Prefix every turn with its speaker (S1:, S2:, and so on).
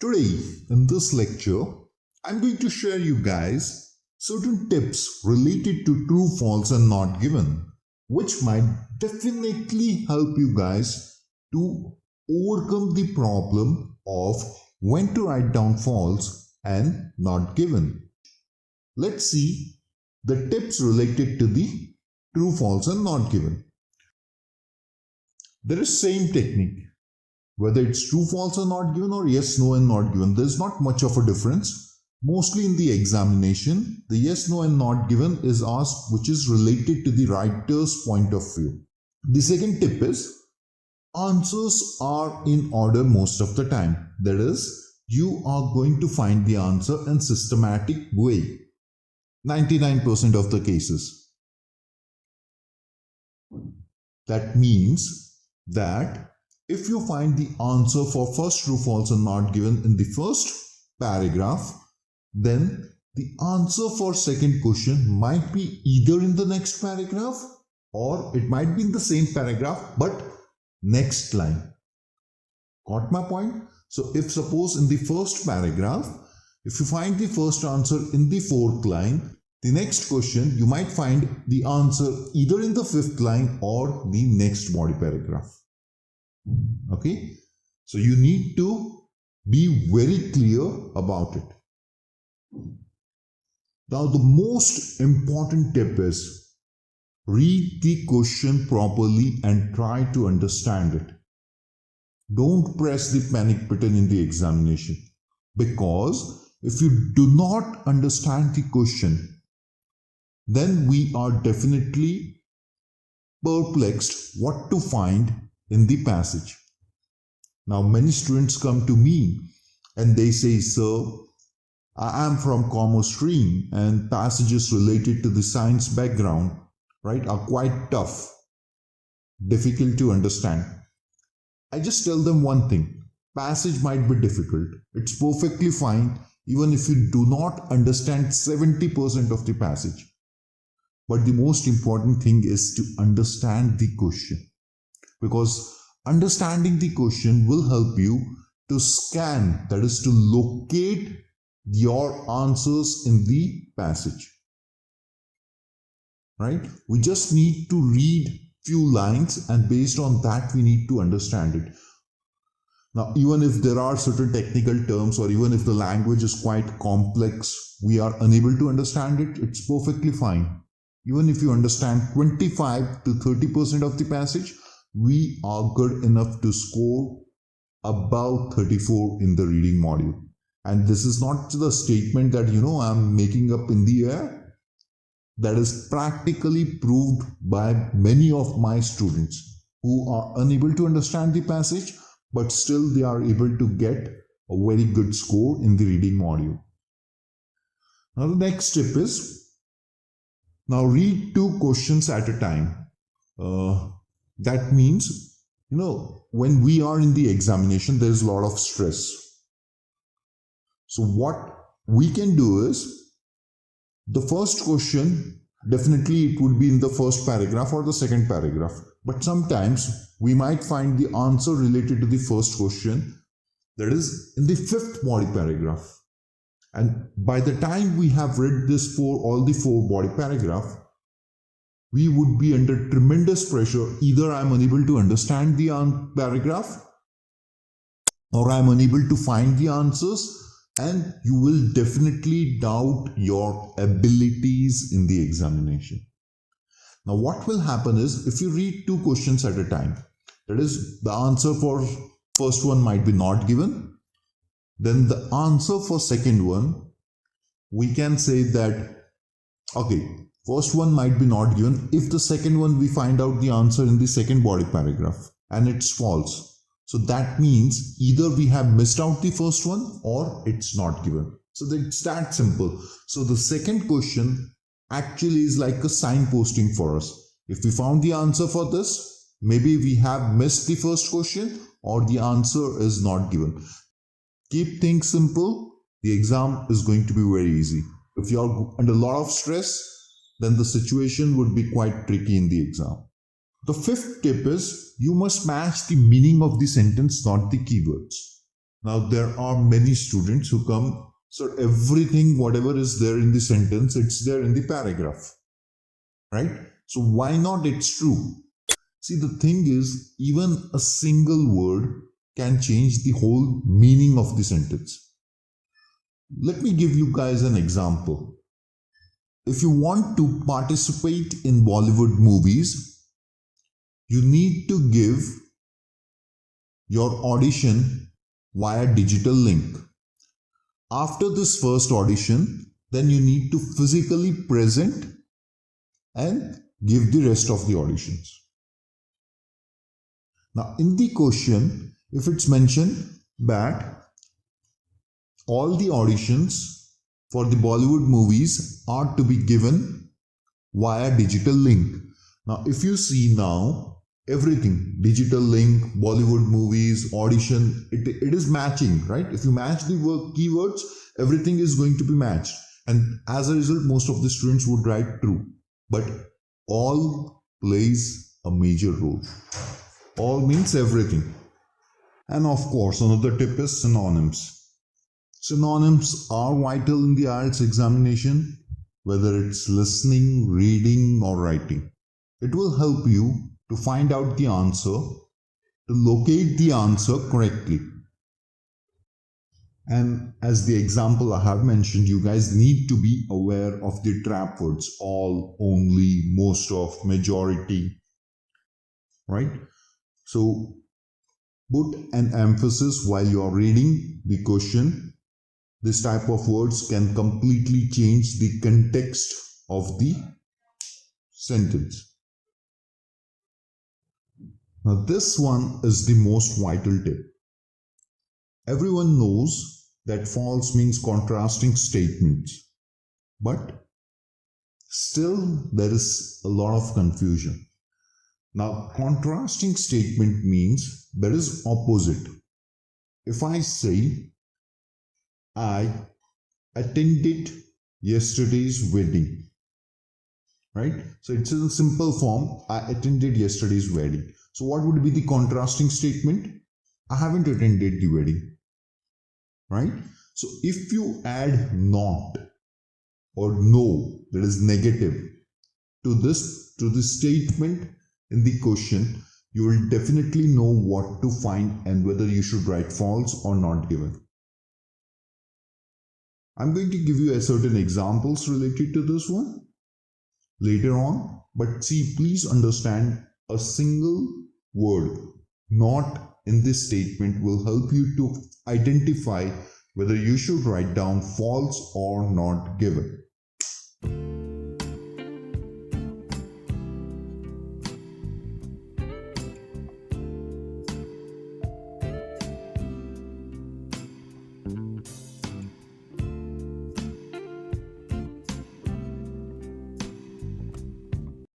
S1: Today, in this lecture, I'm going to share you guys certain tips related to true, false and not given, which might definitely help you guys to overcome the problem of when to write down false and not given. Let's see the tips related to the true, false and not given. There is same technique. Whether it's true, false or not given or yes, no and not given, there's not much of a difference. Mostly in the examination, the yes, no and not given is asked which is related to the writer's point of view. The second tip is answers are in order most of the time. That is, you are going to find the answer in systematic way. 99% of the cases. That means that if you find the answer for first true, false and not given in the first paragraph, then the answer for second question might be either in the next paragraph or it might be in the same paragraph but next line. Got my point? So if suppose in the first paragraph, if you find the first answer in the fourth line, the next question you might find the answer either in the fifth line or the next body paragraph. Okay, so you need to be very clear about it. Now the most important tip is read the question properly and try to understand it. Don't press the panic button in the examination, because if you do not understand the question, then we are definitely perplexed what to find in the passage. Now many students come to me and they say, sir, I am from commerce stream and passages related to the science background, right, are quite tough, difficult to understand. I just tell them one thing, passage might be difficult. It's perfectly fine even if you do not understand 70% of the passage. But the most important thing is to understand the question. Because understanding the question will help you to scan, that is to locate your answers in the passage. Right? We just need to read few lines and based on that we need to understand it. Now, even if there are certain technical terms or even if the language is quite complex, we are unable to understand it, it's perfectly fine. Even if you understand 25 to 30% of the passage, we are good enough to score above 34 in the reading module. And this is not the statement that, I'm making up in the air. That is practically proved by many of my students who are unable to understand the passage, but still they are able to get a very good score in the reading module. Now the next tip is, now read 2 questions at a time. That means, when we are in the examination, there is a lot of stress. So what we can do is, the first question, definitely it would be in the first paragraph or the second paragraph. But sometimes we might find the answer related to the first question, that is in the 5th body paragraph. And by the time we have read this for all the 4 body paragraph, we would be under tremendous pressure. Either I am unable to understand the paragraph or I am unable to find the answers, and you will definitely doubt your abilities in the examination. Now what will happen is, if you read 2 questions at a time, that is the answer for first one might be not given, then the answer for second one, we can say that, okay, first one might be not given. If the second one we find out the answer in the second body paragraph and it's false. So that means either we have missed out the first one or it's not given. So it's that simple. So the second question actually is like a signposting for us. If we found the answer for this, maybe we have missed the first question or the answer is not given. Keep things simple. The exam is going to be very easy. If you are under a lot of stress, then the situation would be quite tricky in the exam. The 5th tip is, you must match the meaning of the sentence, not the keywords. Now there are many students who come, so everything, whatever is there in the sentence, it's there in the paragraph, right? So why not it's true? See, the thing is, even a single word can change the whole meaning of the sentence. Let me give you guys an example. If you want to participate in Bollywood movies, you need to give your audition via digital link. After this first audition, then you need to physically present and give the rest of the auditions. Now in the question, if it's mentioned that all the auditions for the Bollywood movies are to be given via digital link. Now if you see now, everything, digital link, Bollywood movies, audition, it is matching, right? If you match the keywords, everything is going to be matched. And as a result, most of the students would write true. But all plays a major role. All means everything. And of course, another tip is synonyms. Synonyms are vital in the IELTS examination, whether it's listening, reading, or writing. It will help you to find out the answer, to locate the answer correctly. And as the example I have mentioned, you guys need to be aware of the trap words: all, only, most of, majority, right? So put an emphasis while you are reading the question. This type of words can completely change the context of the sentence. Now this one is the most vital tip. Everyone knows that false means contrasting statements, but still there is a lot of confusion. Now contrasting statement means there is opposite. If I say, I attended yesterday's wedding, right? So it's in simple form, I attended yesterday's wedding. So what would be the contrasting statement? I haven't attended the wedding, right? So if you add not or no, that is negative, to this statement in the question, you will definitely know what to find and whether you should write false or not given. I'm going to give you a certain examples related to this one later on, but see, please understand, a single word not in this statement will help you to identify whether you should write down false or not given.